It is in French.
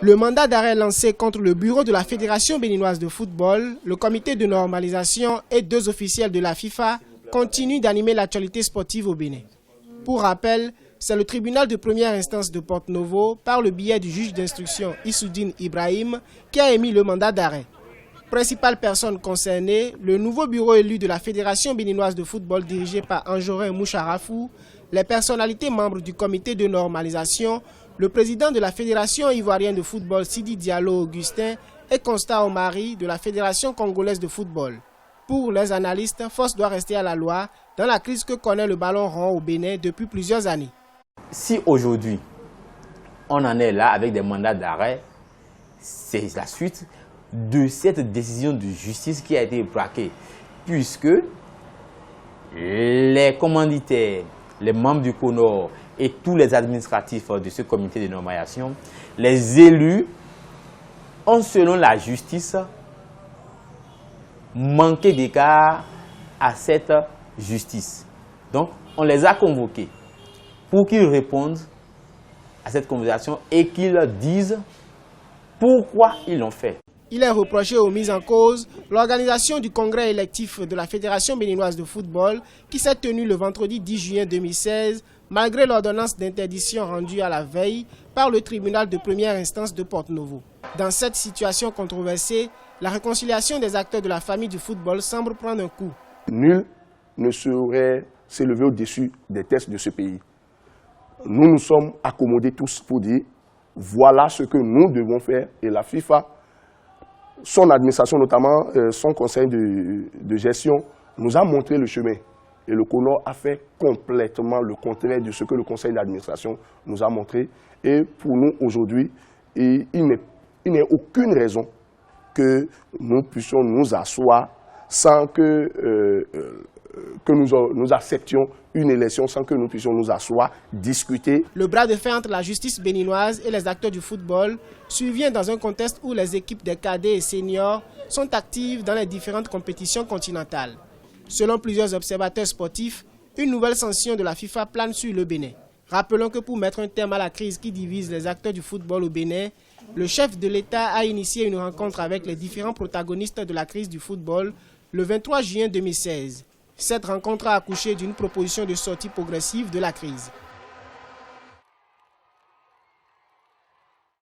Le mandat d'arrêt lancé contre le bureau de la Fédération béninoise de football, le comité de normalisation et 2 officiels de la FIFA continue d'animer l'actualité sportive au Bénin. Pour rappel, c'est le tribunal de première instance de Porto-Novo, par le biais du juge d'instruction Issoudine Ibrahim, qui a émis le mandat d'arrêt. Principale personne concernée, le nouveau bureau élu de la Fédération béninoise de football dirigé par Anjorin Moucharafou, les personnalités membres du comité de normalisation, le président de la Fédération ivoirienne de football Sidi Diallo Augustin et Constant Omari de la Fédération congolaise de football. Pour les analystes, force doit rester à la loi dans la crise que connaît le ballon rond au Bénin depuis plusieurs années. Si aujourd'hui, on en est là avec des mandats d'arrêt, c'est la suite de cette décision de justice qui a été braquée, puisque les commanditaires, les membres du CONOR et tous les administratifs de ce comité de normalisation, les élus ont, selon la justice, manqué d'écart à cette justice. Donc, on les a convoqués pour qu'ils répondent à cette convocation et qu'ils disent pourquoi ils l'ont fait. Il est reproché aux mises en cause l'organisation du congrès électif de la Fédération béninoise de football qui s'est tenu le vendredi 10 juin 2016 malgré l'ordonnance d'interdiction rendue à la veille par le tribunal de première instance de Porto-Novo. Dans cette situation controversée, la réconciliation des acteurs de la famille du football semble prendre un coup. Nul ne saurait s'élever au-dessus des textes de ce pays. Nous nous sommes accommodés tous pour dire voilà ce que nous devons faire et la FIFA, son administration, notamment son conseil de gestion, nous a montré le chemin. Et le CONOR a fait complètement le contraire de ce que le conseil d'administration nous a montré. Et pour nous, aujourd'hui, il n'est aucune raison que nous puissions nous asseoir sans que nous acceptions une élection, sans que nous puissions nous asseoir, discuter. Le bras de fer entre la justice béninoise et les acteurs du football survient dans un contexte où les équipes des cadets et seniors sont actives dans les différentes compétitions continentales. Selon plusieurs observateurs sportifs, une nouvelle sanction de la FIFA plane sur le Bénin. Rappelons que pour mettre un terme à la crise qui divise les acteurs du football au Bénin, le chef de l'État a initié une rencontre avec les différents protagonistes de la crise du football le 23 juin 2016. Cette rencontre a accouché d'une proposition de sortie progressive de la crise.